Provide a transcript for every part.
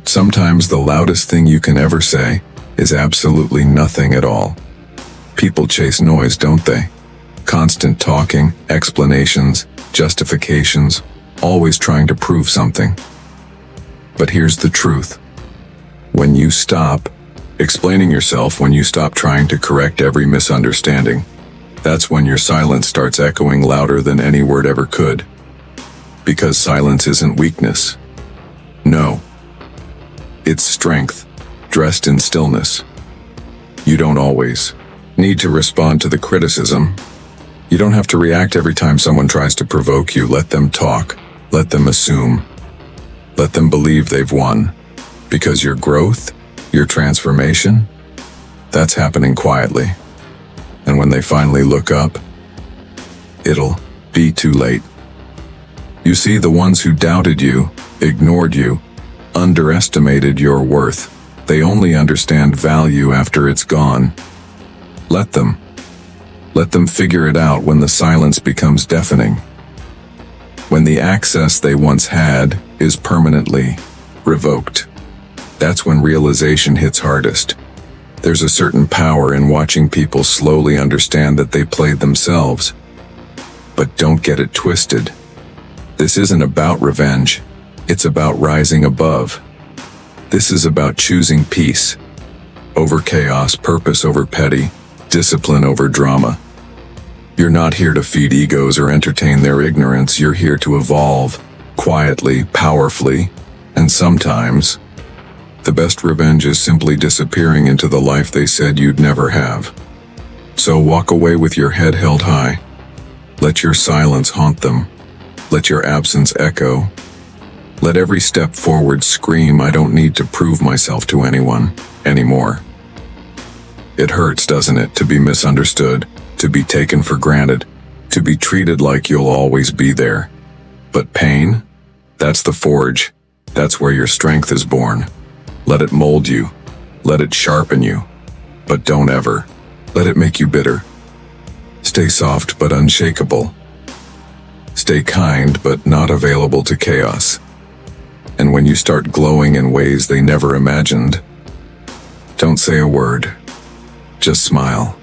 Sometimes the loudest thing you can ever say is absolutely nothing at all. People chase noise, don't they? Constant talking, explanations, justifications, always trying to prove something. But here's the truth. When you stop explaining yourself, when you stop trying to correct every misunderstanding, that's when your silence starts echoing louder than any word ever could. Because silence isn't weakness. No. It's strength, dressed in stillness. You don't always need to respond to the criticism. You don't have to react every time someone tries to provoke you. Let them talk. Let them assume. Let them believe they've won. Because your growth, your transformation, that's happening quietly. And when they finally look up, it'll be too late. You see, the ones who doubted you, ignored you, underestimated your worth, they only understand value after it's gone. Let them. Let them figure it out when the silence becomes deafening. When the access they once had is permanently revoked. That's when realization hits hardest. There's a certain power in watching people slowly understand that they played themselves. But don't get it twisted. This isn't about revenge. It's about rising above. This is about choosing peace over chaos, purpose over petty, discipline over drama. You're not here to feed egos or entertain their ignorance. You're here to evolve, quietly, powerfully, and sometimes, the best revenge is simply disappearing into the life they said you'd never have. So walk away with your head held high. Let your silence haunt them. Let your absence echo. Let every step forward scream, I don't need to prove myself to anyone anymore. It hurts, doesn't it, to be misunderstood, to be taken for granted, to be treated like you'll always be there. But pain? That's the forge. That's where your strength is born. Let it mold you. Let it sharpen you. But don't ever let it make you bitter. Stay soft but unshakable. Stay kind but not available to chaos. And when you start glowing in ways they never imagined, don't say a word. Just smile.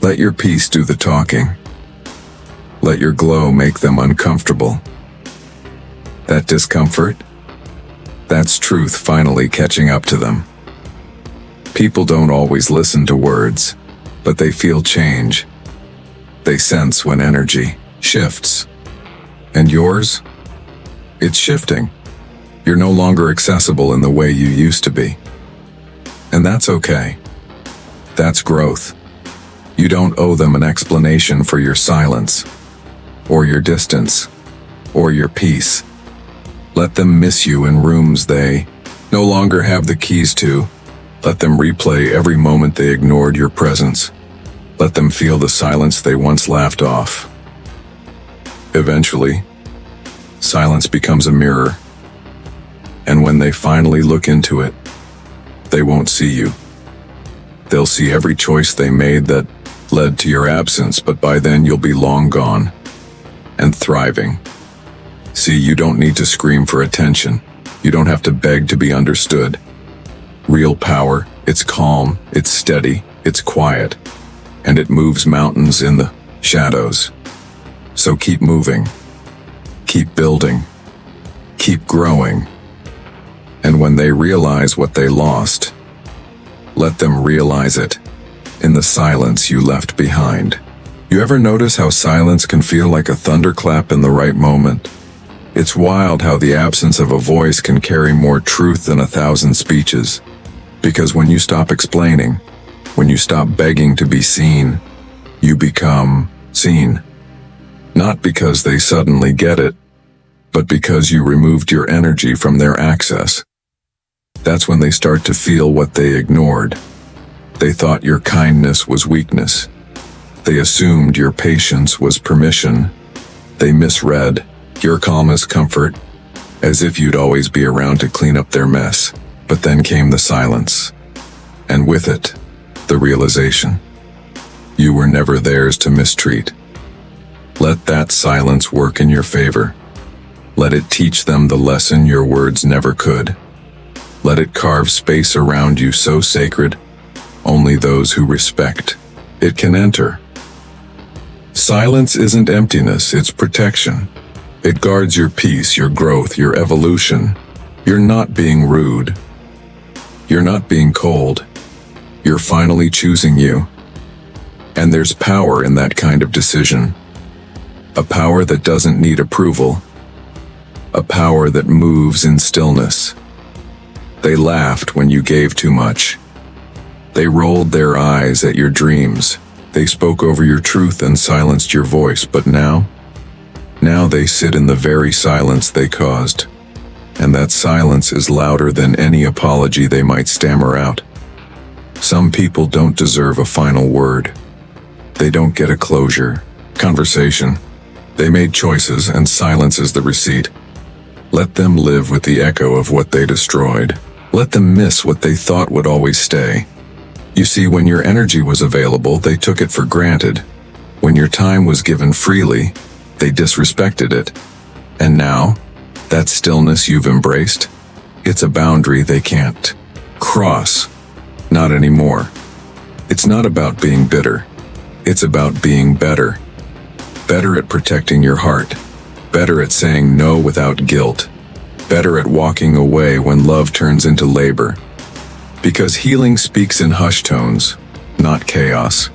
Let your peace do the talking. Let your glow make them uncomfortable. That discomfort? That's truth finally catching up to them. People don't always listen to words, but they feel change. They sense when energy shifts. And yours? It's shifting. You're no longer accessible in the way you used to be. And that's okay. That's growth. You don't owe them an explanation for your silence, or your distance, or your peace. Let them miss you in rooms they no longer have the keys to. Let them replay every moment they ignored your presence. Let them feel the silence they once laughed off. Eventually, silence becomes a mirror. And when they finally look into it, they won't see you. They'll see every choice they made that led to your absence, but by then you'll be long gone and thriving. See, you don't need to scream for attention. You don't have to beg to be understood. Real power, it's calm, it's steady, it's quiet, and it moves mountains in the shadows. So keep moving, keep building, keep growing. And when they realize what they lost, let them realize it in the silence you left behind. You ever notice how silence can feel like a thunderclap in the right moment? It's wild how the absence of a voice can carry more truth than 1,000 speeches. Because when you stop explaining, when you stop begging to be seen, you become seen. Not because they suddenly get it, but because you removed your energy from their access. That's when they start to feel what they ignored. They thought your kindness was weakness. They assumed your patience was permission. They misread your calm as comfort, as if you'd always be around to clean up their mess. But then came the silence, and with it, the realization. You were never theirs to mistreat. Let that silence work in your favor. Let it teach them the lesson your words never could. Let it carve space around you so sacred, only those who respect it can enter. Silence isn't emptiness, it's protection. It guards your peace, your growth, your evolution. You're not being rude. You're not being cold. You're finally choosing you. And there's power in that kind of decision. A power that doesn't need approval. A power that moves in stillness. They laughed when you gave too much. They rolled their eyes at your dreams. They spoke over your truth and silenced your voice, but now they sit in the very silence they caused. And that silence is louder than any apology they might stammer out. Some people don't deserve a final word. They don't get a closure, conversation. They made choices, and silence is the receipt. Let them live with the echo of what they destroyed. Let them miss what they thought would always stay. You see, when your energy was available, they took it for granted. When your time was given freely, they disrespected it. And now, that stillness you've embraced, it's a boundary they can't cross. Not anymore. It's not about being bitter. It's about being better. Better at protecting your heart. Better at saying no without guilt. Better at walking away when love turns into labor. Because healing speaks in hushed tones, not chaos.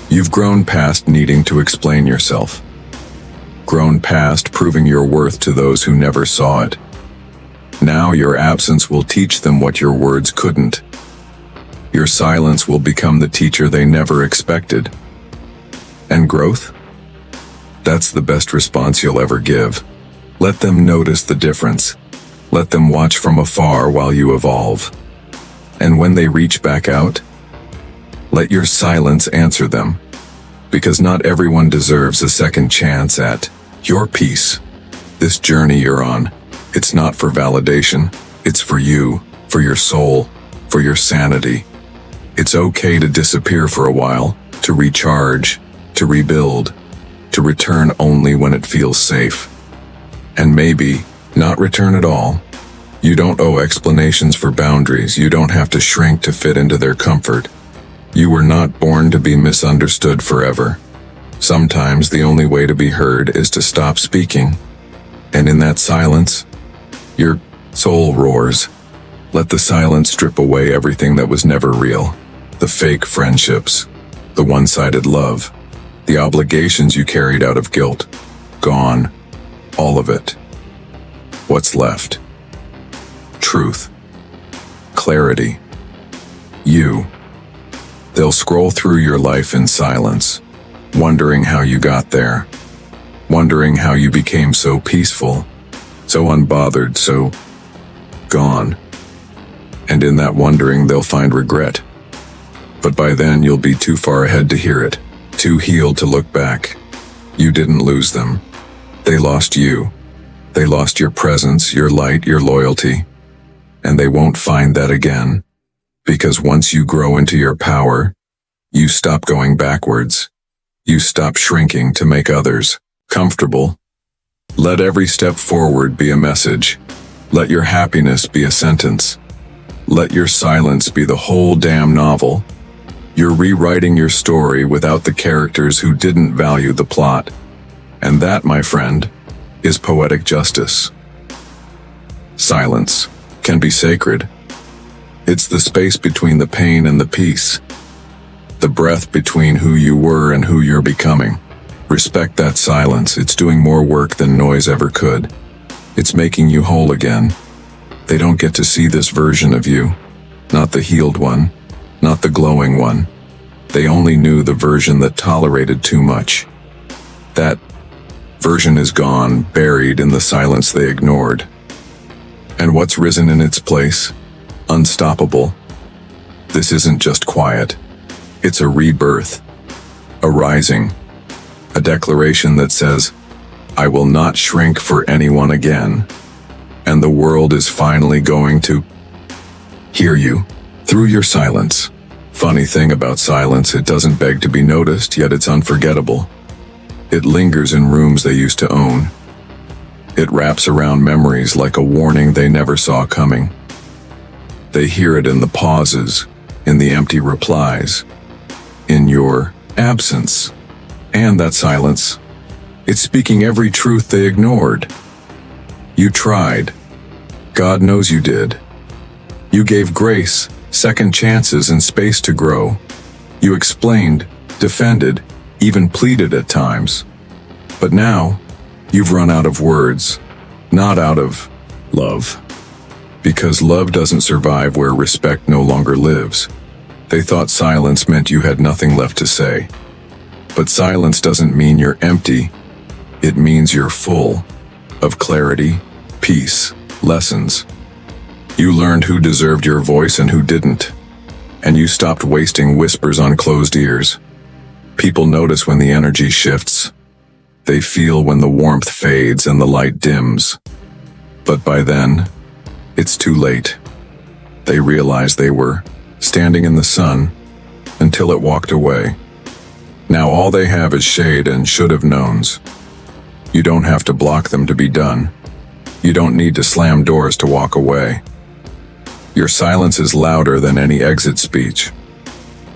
You've grown past needing to explain yourself. Grown past proving your worth to those who never saw it. Now your absence will teach them what your words couldn't. Your silence will become the teacher they never expected. And growth? That's the best response you'll ever give. Let them notice the difference. Let them watch from afar while you evolve. And when they reach back out, let your silence answer them. Because not everyone deserves a second chance at your peace. This journey you're on, it's not for validation. It's for you, for your soul, for your sanity. It's okay to disappear for a while, to recharge, to rebuild, to return only when it feels safe. And maybe not return at all. You don't owe explanations for boundaries. You don't have to shrink to fit into their comfort. You were not born to be misunderstood forever. Sometimes the only way to be heard is to stop speaking. And in that silence, your soul roars. Let the silence strip away everything that was never real. The fake friendships, the one-sided love, the obligations you carried out of guilt. Gone. All of it. What's left? Truth. Clarity. You. They'll scroll through your life in silence, wondering how you got there, wondering how you became so peaceful, so unbothered, so gone. And in that wondering, they'll find regret. But by then, you'll be too far ahead to hear it, too healed to look back. You didn't lose them. They lost you. They lost your presence, your light, your loyalty. And they won't find that again. Because once you grow into your power, you stop going backwards. You stop shrinking to make others comfortable. Let every step forward be a message. Let your happiness be a sentence. Let your silence be the whole damn novel. You're rewriting your story without the characters who didn't value the plot. And that, my friend, is poetic justice. Silence can be sacred. It's the space between the pain and the peace. The breath between who you were and who you're becoming. Respect that silence. It's doing more work than noise ever could. It's making you whole again. They don't get to see this version of you. Not the healed one. Not the glowing one. They only knew the version that tolerated too much. That version is gone, buried in the silence they ignored. And what's risen in its place? Unstoppable. This isn't just quiet. It's a rebirth. A rising. A declaration that says, I will not shrink for anyone again. And the world is finally going to hear you through your silence. Funny thing about silence, it doesn't beg to be noticed, yet it's unforgettable. It lingers in rooms they used to own. It wraps around memories like a warning they never saw coming. They hear it in the pauses, in the empty replies, in your absence. And that silence, it's speaking every truth they ignored. You tried. God knows you did. You gave grace, second chances, and space to grow. You explained, defended, even pleaded at times. But now, you've run out of words, not out of love. Because love doesn't survive where respect no longer lives. They thought silence meant you had nothing left to say. But silence doesn't mean you're empty. It means you're full of clarity, peace, lessons. You learned who deserved your voice and who didn't. And you stopped wasting whispers on closed ears. People notice when the energy shifts. They feel when the warmth fades and the light dims. But by then, it's too late. They realize they were standing in the sun until it walked away. Now all they have is shade and should-have knowns. You don't have to block them to be done. You don't need to slam doors to walk away. Your silence is louder than any exit speech.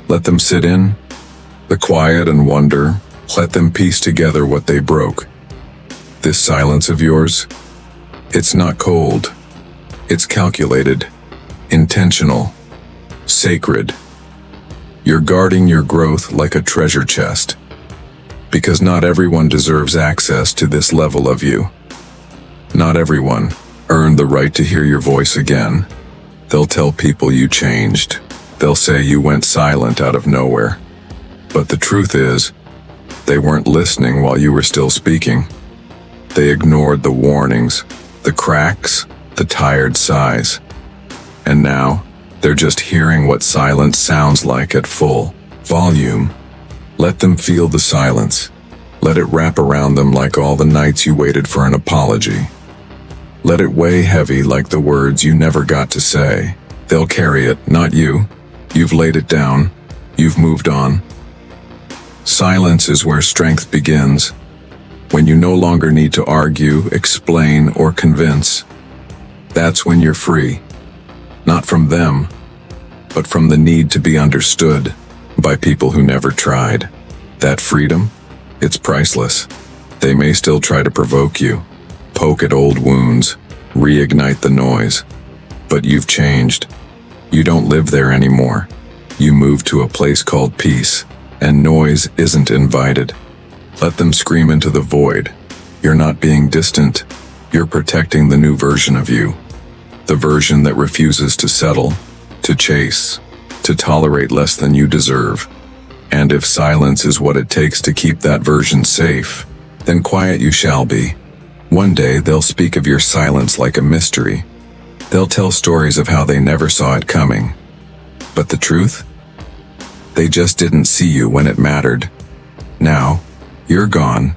Let them sit in the quiet and wonder. Let them piece together what they broke. This silence of yours, it's not cold. It's calculated, intentional, sacred. You're guarding your growth like a treasure chest. Because not everyone deserves access to this level of you. Not everyone earned the right to hear your voice again. They'll tell people you changed. They'll say you went silent out of nowhere. But the truth is, they weren't listening while you were still speaking. They ignored the warnings, the cracks, the tired sighs. And now, they're just hearing what silence sounds like at full volume. Let them feel the silence. Let it wrap around them like all the nights you waited for an apology. Let it weigh heavy like the words you never got to say. They'll carry it, not you. You've laid it down. You've moved on. Silence is where strength begins. When you no longer need to argue, explain, or convince. That's when you're free. Not from them, but from the need to be understood by people who never tried. That freedom, it's priceless. They may still try to provoke you, poke at old wounds, reignite the noise. But you've changed. You don't live there anymore. You moved to a place called peace, and noise isn't invited. Let them scream into the void. You're not being distant. You're protecting the new version of you. The version that refuses to settle, to chase, to tolerate less than you deserve. And if silence is what it takes to keep that version safe, then quiet you shall be. One day they'll speak of your silence like a mystery. They'll tell stories of how they never saw it coming. But the truth? They just didn't see you when it mattered. Now, you're gone,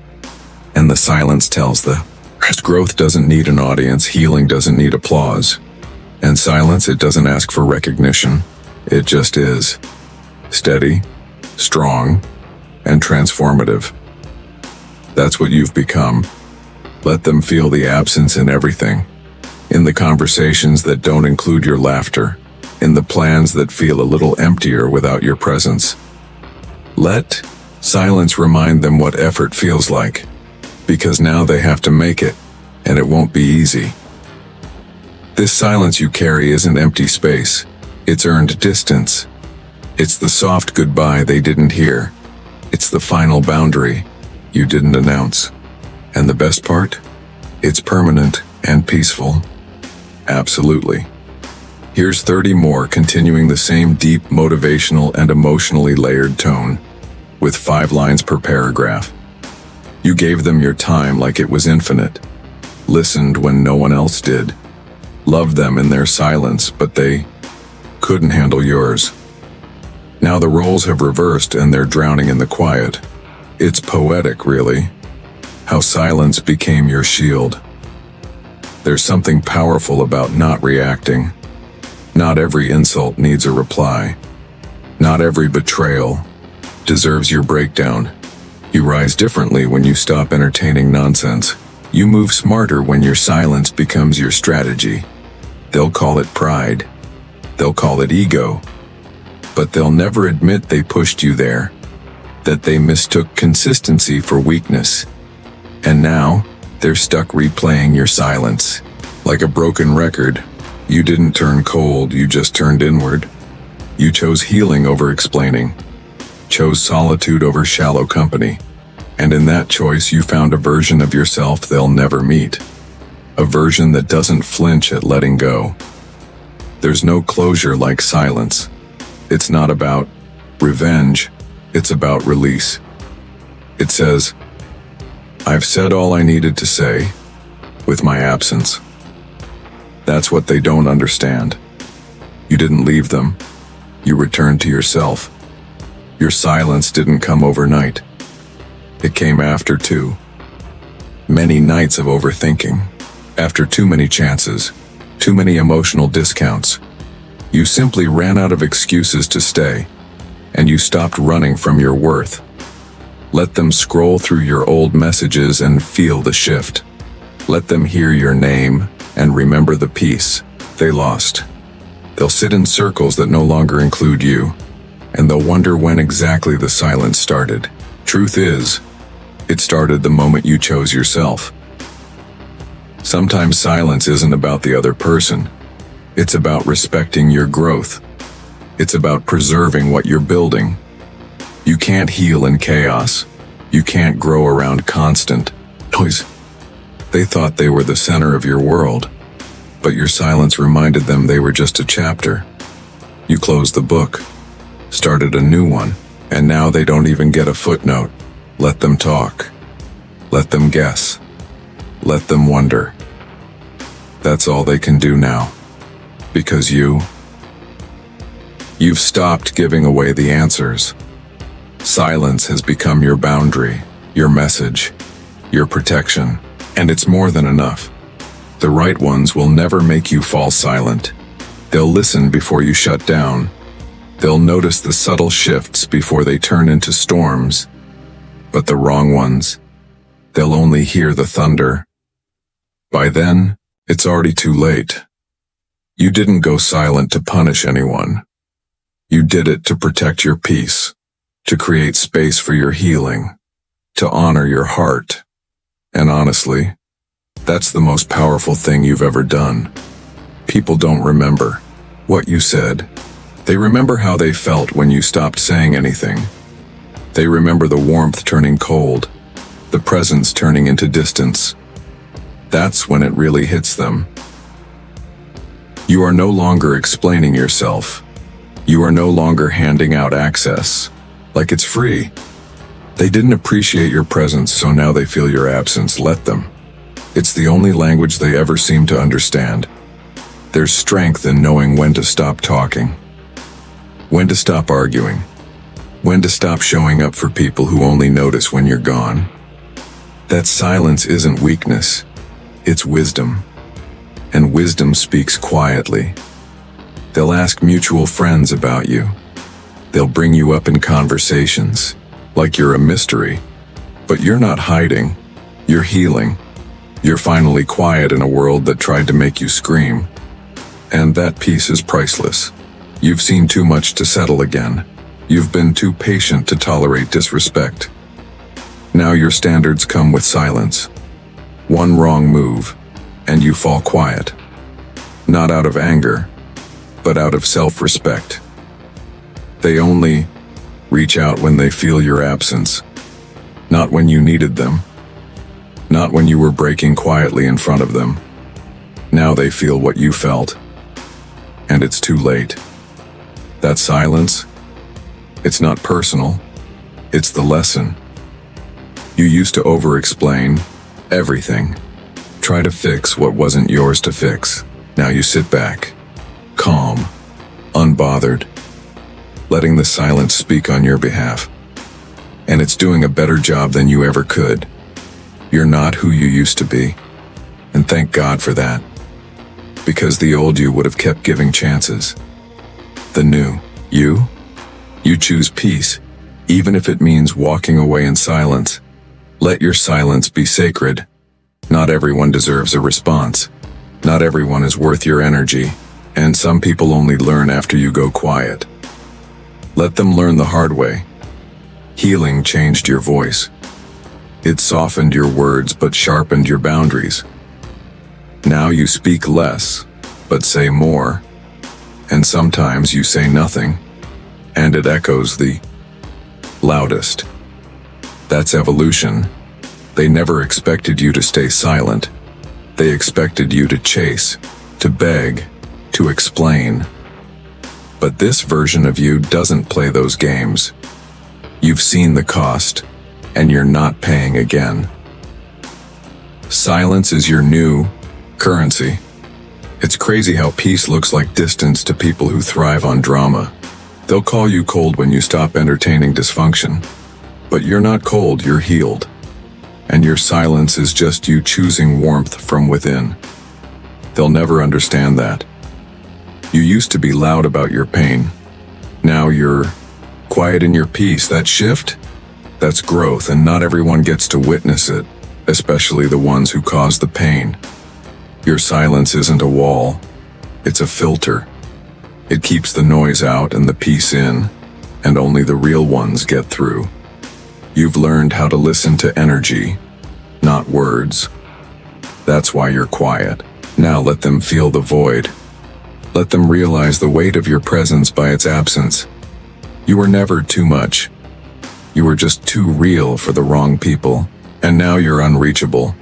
and the silence tells the rest. Growth doesn't need an audience, healing doesn't need applause. And silence, it doesn't ask for recognition. It just is. Steady, strong, and transformative. That's what you've become. Let them feel the absence in everything. In the conversations that don't include your laughter. In the plans that feel a little emptier without your presence. Let silence remind them what effort feels like. Because now they have to make it, and it won't be easy. This silence you carry isn't empty space. It's earned distance. It's the soft goodbye they didn't hear. It's the final boundary you didn't announce. And the best part? It's permanent and peaceful. Absolutely. Here's 30 more continuing the same deep, motivational, and emotionally layered tone, with 5 lines per paragraph. You gave them your time like it was infinite. Listened when no one else did. Loved them in their silence, but they couldn't handle yours. Now the roles have reversed and they're drowning in the quiet. It's poetic, really. How silence became your shield. There's something powerful about not reacting. Not every insult needs a reply. Not every betrayal deserves your breakdown. You rise differently when you stop entertaining nonsense. You move smarter when your silence becomes your strategy. They'll call it pride. They'll call it ego. But they'll never admit they pushed you there, that they mistook consistency for weakness. And now, they're stuck replaying your silence. Like a broken record, you didn't turn cold, you just turned inward. You chose healing over explaining, chose solitude over shallow company. And in that choice, you found a version of yourself they'll never meet. A version that doesn't flinch at letting go. There's no closure like silence. It's not about revenge, it's about release. It says, I've said all I needed to say with my absence. That's what they don't understand. You didn't leave them. You returned to yourself. Your silence didn't come overnight. It came after too many nights of overthinking, after too many chances, too many emotional discounts. You simply ran out of excuses to stay, and you stopped running from your worth. Let them scroll through your old messages and feel the shift. Let them hear your name and remember the peace they lost. They'll sit in circles that no longer include you, and they'll wonder when exactly the silence started. Truth is, it started the moment you chose yourself. Sometimes silence isn't about the other person. It's about respecting your growth. It's about preserving what you're building. You can't heal in chaos. You can't grow around constant noise. They thought they were the center of your world, but your silence reminded them they were just a chapter. You closed the book, started a new one, and now they don't even get a footnote. Let them talk. Let them guess. Let them wonder. That's all they can do now. Because you've stopped giving away the answers. Silence has become your boundary, your message, your protection, and it's more than enough. The right ones will never make you fall silent. They'll listen before you shut down. They'll notice the subtle shifts before they turn into storms. But the wrong ones, they'll only hear the thunder. By then, it's already too late. You didn't go silent to punish anyone. You did it to protect your peace, to create space for your healing, to honor your heart. And honestly, that's the most powerful thing you've ever done. People don't remember what you said. They remember how they felt when you stopped saying anything. They remember the warmth turning cold, the presence turning into distance. That's when it really hits them. You are no longer explaining yourself. You are no longer handing out access, like it's free. They didn't appreciate your presence, so now they feel your absence. Let them. It's the only language they ever seem to understand. There's strength in knowing when to stop talking, when to stop arguing, when to stop showing up for people who only notice when you're gone. That silence isn't weakness, it's wisdom. And wisdom speaks quietly. They'll ask mutual friends about you. They'll bring you up in conversations, like you're a mystery. But you're not hiding, you're healing. You're finally quiet in a world that tried to make you scream. And that peace is priceless. You've seen too much to settle again. You've been too patient to tolerate disrespect. Now your standards come with silence. One wrong move, and you fall quiet. Not out of anger, but out of self-respect. They only reach out when they feel your absence. Not when you needed them. Not when you were breaking quietly in front of them. Now they feel what you felt. And it's too late. That silence, it's not personal. It's the lesson. You used to over-explain everything. Try to fix what wasn't yours to fix. Now you sit back, calm, unbothered, letting the silence speak on your behalf. And it's doing a better job than you ever could. You're not who you used to be. And thank God for that. Because the old you would have kept giving chances. The new you choose peace, even if it means walking away in silence. Let your silence be sacred. Not everyone deserves a response. Not everyone is worth your energy, and some people only learn after you go quiet. Let them learn the hard way. Healing changed your voice. It softened your words but sharpened your boundaries. Now you speak less, but say more. And sometimes you say nothing, and it echoes the loudest. That's evolution. They never expected you to stay silent. They expected you to chase, to beg, to explain. But this version of you doesn't play those games. You've seen the cost, and you're not paying again. Silence is your new currency. It's crazy how peace looks like distance to people who thrive on drama. They'll call you cold when you stop entertaining dysfunction. But you're not cold, you're healed. And your silence is just you choosing warmth from within. They'll never understand that. You used to be loud about your pain. Now you're quiet in your peace. That shift? That's growth, and not everyone gets to witness it, especially the ones who cause the pain. Your silence isn't a wall. It's a filter. It keeps the noise out and the peace in, and only the real ones get through. You've learned how to listen to energy, not words. That's why you're quiet. Now let them feel the void. Let them realize the weight of your presence by its absence. You were never too much. You were just too real for the wrong people, and now you're unreachable.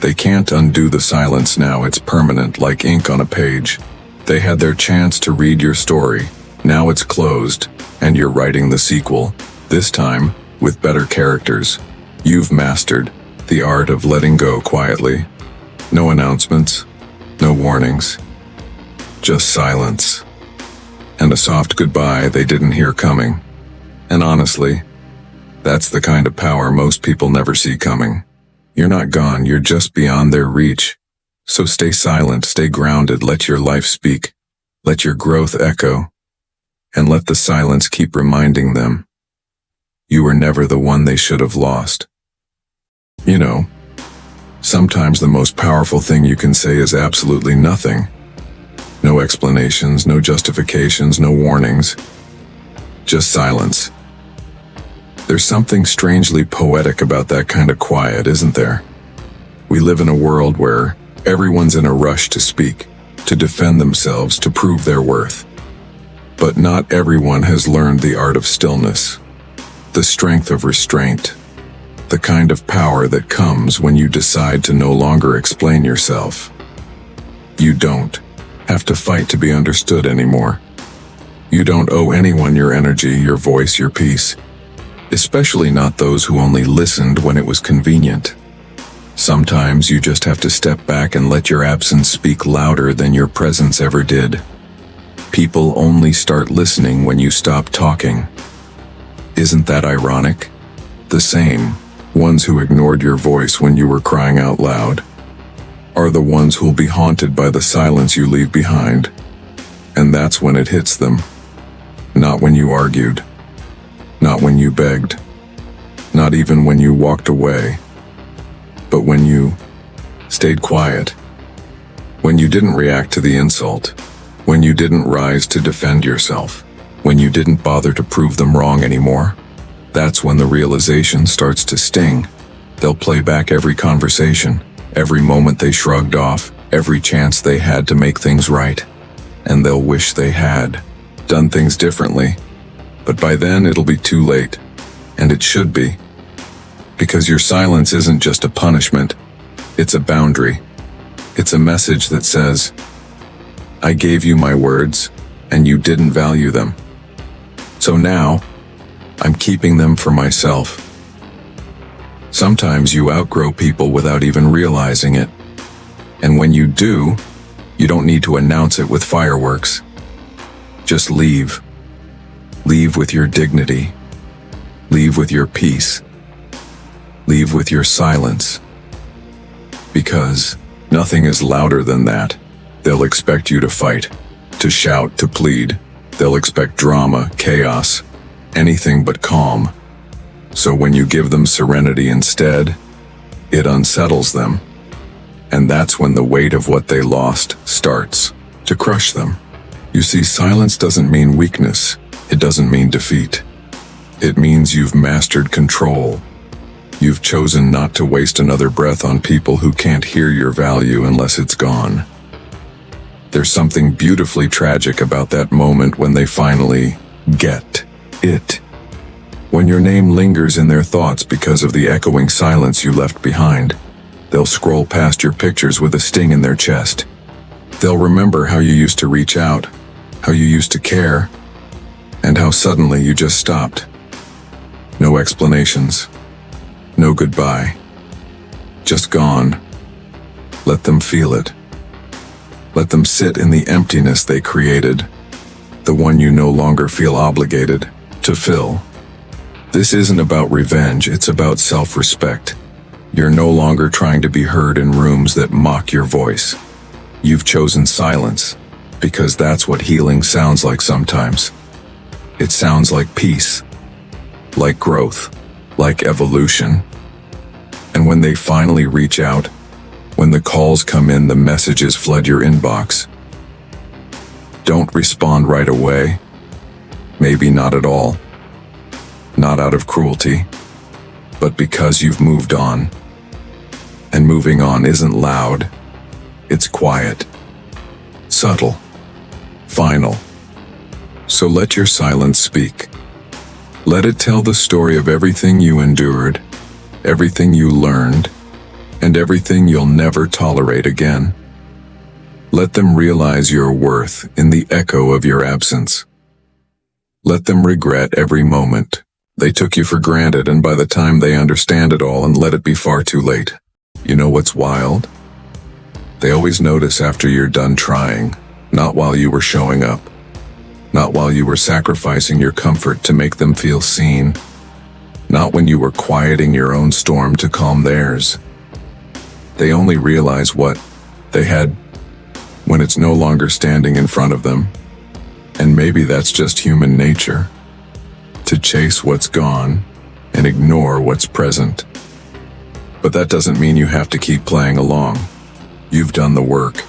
They can't undo the silence now, it's permanent like ink on a page. They had their chance to read your story. Now it's closed, and you're writing the sequel. This time, with better characters. You've mastered the art of letting go quietly. No announcements, no warnings. Just silence. And a soft goodbye they didn't hear coming. And honestly, that's the kind of power most people never see coming. You're not gone, you're just beyond their reach. So stay silent, stay grounded, let your life speak. Let your growth echo. And let the silence keep reminding them. You were never the one they should have lost. You know, sometimes the most powerful thing you can say is absolutely nothing. No explanations, no justifications, no warnings. Just silence. There's something strangely poetic about that kind of quiet, isn't there? We live in a world where everyone's in a rush to speak, to defend themselves, to prove their worth. But not everyone has learned the art of stillness, the strength of restraint, the kind of power that comes when you decide to no longer explain yourself. You don't have to fight to be understood anymore. You don't owe anyone your energy, your voice, your peace, especially not those who only listened when it was convenient. Sometimes you just have to step back and let your absence speak louder than your presence ever did. People only start listening when you stop talking. Isn't that ironic? The same ones who ignored your voice when you were crying out loud are the ones who'll be haunted by the silence you leave behind. And that's when it hits them. Not when you argued. Not when you begged. Not even when you walked away. But when you stayed quiet. When you didn't react to the insult. When you didn't rise to defend yourself. When you didn't bother to prove them wrong anymore. That's when the realization starts to sting. They'll play back every conversation, every moment they shrugged off, every chance they had to make things right. And they'll wish they had done things differently. But by then it'll be too late. And it should be. Because your silence isn't just a punishment. It's a boundary. It's a message that says, I gave you my words, and you didn't value them. So now, I'm keeping them for myself. Sometimes you outgrow people without even realizing it. And when you do, you don't need to announce it with fireworks. Just leave. Leave with your dignity. Leave with your peace. Leave with your silence. Because nothing is louder than that. They'll expect you to fight, to shout, to plead. They'll expect drama, chaos, anything but calm. So when you give them serenity instead, it unsettles them. And that's when the weight of what they lost starts to crush them. You see, silence doesn't mean weakness. It doesn't mean defeat. It means you've mastered control. You've chosen not to waste another breath on people who can't hear your value unless it's gone. There's something beautifully tragic about that moment when they finally get it. When your name lingers in their thoughts because of the echoing silence you left behind, they'll scroll past your pictures with a sting in their chest. They'll remember how you used to reach out, how you used to care, and how suddenly you just stopped. No explanations. No goodbye. Just gone. Let them feel it. Let them sit in the emptiness they created, the one you no longer feel obligated to fill. This isn't about revenge, it's about self-respect. You're no longer trying to be heard in rooms that mock your voice. You've chosen silence, because that's what healing sounds like sometimes. It sounds like peace, like growth, like evolution. And when they finally reach out, when the calls come in, the messages flood your inbox, don't respond right away. Maybe not at all. Not out of cruelty, but because you've moved on. And moving on isn't loud. It's quiet, subtle, final. So let your silence speak. Let it tell the story of everything you endured, everything you learned, and everything you'll never tolerate again. Let them realize your worth in the echo of your absence. Let them regret every moment they took you for granted, and by the time they understand it all, and let it be far too late. You know what's wild? They always notice after you're done trying, not while you were showing up, not while you were sacrificing your comfort to make them feel seen, not when you were quieting your own storm to calm theirs. They only realize what they had when it's no longer standing in front of them. And maybe that's just human nature, to chase what's gone and ignore what's present. But that doesn't mean you have to keep playing along. You've done the work.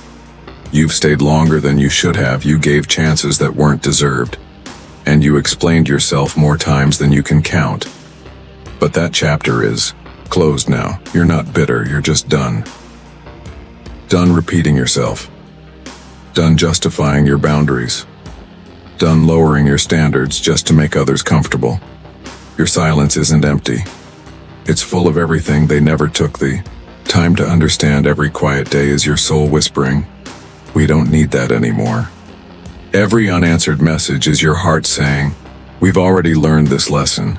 You've stayed longer than you should have. You gave chances that weren't deserved. And you explained yourself more times than you can count. But that chapter is closed now. You're not bitter, you're just done. Done repeating yourself. Done justifying your boundaries. Done lowering your standards just to make others comfortable. Your silence isn't empty. It's full of everything they never took the time to understand. Every quiet day is your soul whispering, "We don't need that anymore." Every unanswered message is your heart saying, "We've already learned this lesson."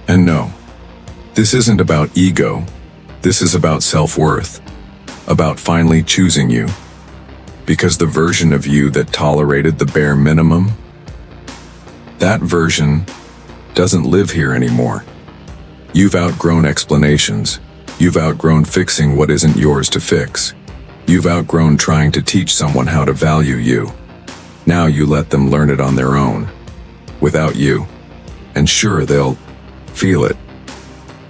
And no, this isn't about ego. This is about self-worth, about finally choosing you. Because the version of you that tolerated the bare minimum, that version doesn't live here anymore. You've outgrown explanations. You've outgrown fixing what isn't yours to fix. You've outgrown trying to teach someone how to value you. Now you let them learn it on their own, without you. And sure, they'll feel it.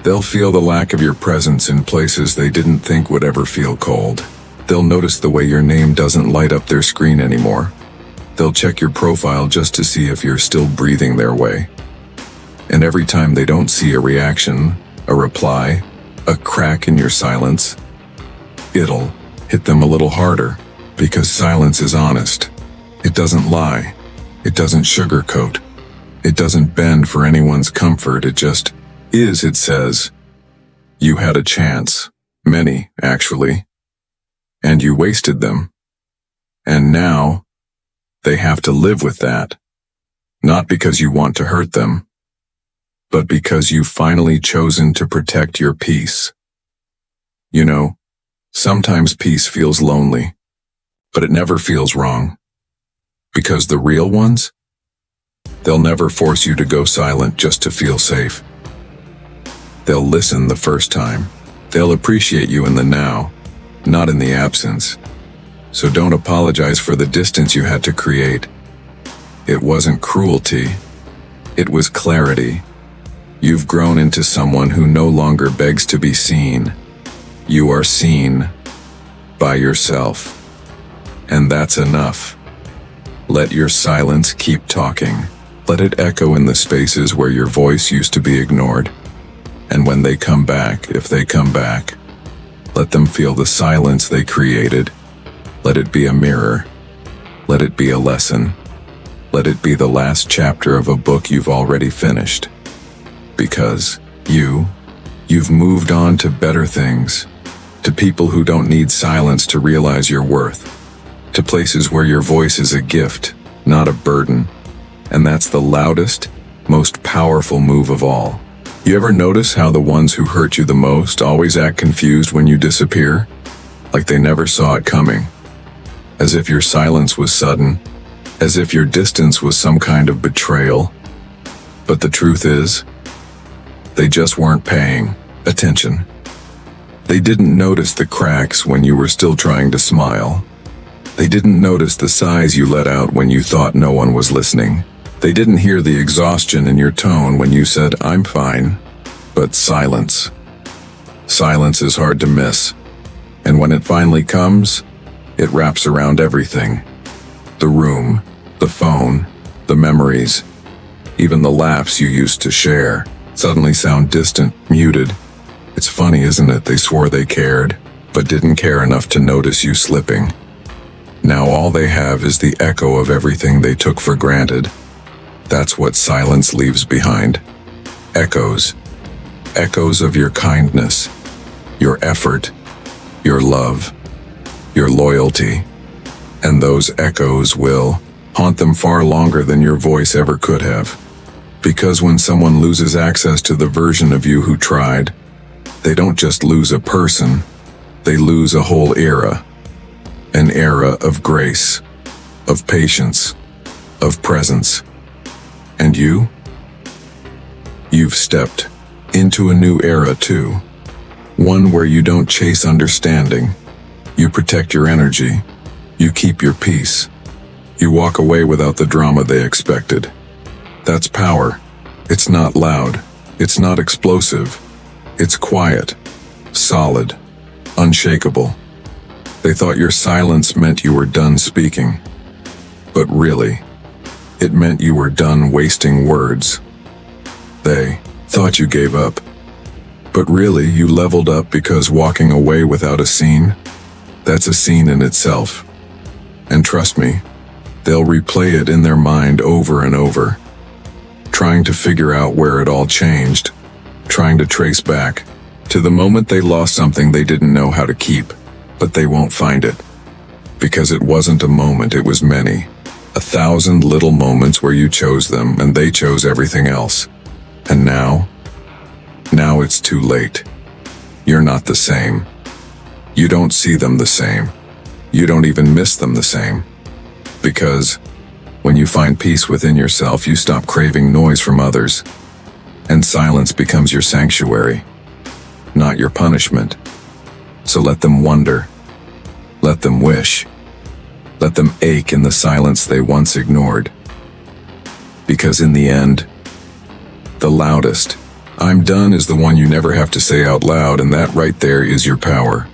They'll feel the lack of your presence in places they didn't think would ever feel cold. They'll notice the way your name doesn't light up their screen anymore. They'll check your profile just to see if you're still breathing their way. And every time they don't see a reaction, a reply, a crack in your silence, it'll hit them a little harder, because silence is honest. It doesn't lie. It doesn't sugarcoat. It doesn't bend for anyone's comfort. It just is. It says, you had a chance, many, actually, and you wasted them. And now, they have to live with that. Not because you want to hurt them, but because you've finally chosen to protect your peace. You know, sometimes peace feels lonely, but it never feels wrong. Because the real ones, they'll never force you to go silent just to feel safe. They'll listen the first time. They'll appreciate you in the now, not in the absence. So don't apologize for the distance you had to create. It wasn't cruelty. It was clarity. You've grown into someone who no longer begs to be seen. You are seen. by yourself. And that's enough. Let your silence keep talking. Let it echo in the spaces where your voice used to be ignored. And when they come back, if they come back, let them feel the silence they created. Let it be a mirror. Let it be a lesson. Let it be the last chapter of a book you've already finished. Because you've moved on to better things, to people who don't need silence to realize your worth, to places where your voice is a gift, not a burden. And that's the loudest, most powerful move of all. You ever notice how the ones who hurt you the most always act confused when you disappear? Like they never saw it coming. As if your silence was sudden, as if your distance was some kind of betrayal. But the truth is, they just weren't paying attention. They didn't notice the cracks when you were still trying to smile. They didn't notice the sighs you let out when you thought no one was listening. They didn't hear the exhaustion in your tone when you said, "I'm fine." But silence. Silence is hard to miss. And when it finally comes, it wraps around everything. The room, the phone, the memories, even the laughs you used to share, suddenly sound distant, muted. It's funny, isn't it? They swore they cared, but didn't care enough to notice you slipping. Now all they have is the echo of everything they took for granted. That's what silence leaves behind. Echoes. Echoes of your kindness, your effort, your love, your loyalty. And those echoes will haunt them far longer than your voice ever could have. Because when someone loses access to the version of you who tried, they don't just lose a person, they lose a whole era. An era of grace, of patience, of presence. And you've stepped into a new era too. One where you don't chase understanding. You protect your energy. You keep your peace. You walk away without the drama they expected. That's power. It's not loud. It's not explosive. It's quiet, solid, unshakable. They thought your silence meant you were done speaking. But really, it meant you were done wasting words. They thought you gave up. But really, you leveled up because walking away without a scene, that's a scene in itself. And trust me, they'll replay it in their mind over and over, trying to figure out where it all changed, trying to trace back to the moment they lost something they didn't know how to keep. But they won't find it. Because it wasn't a moment, it was many. 1,000 little moments where you chose them and they chose everything else. And now it's too late. You're not the same. You don't see them the same. You don't even miss them the same. Because when you find peace within yourself, you stop craving noise from others. And silence becomes your sanctuary, not your punishment. So let them wonder. Let them wish. Let them ache in the silence they once ignored. Because in the end, the loudest "I'm done" is the one you never have to say out loud, and that right there is your power.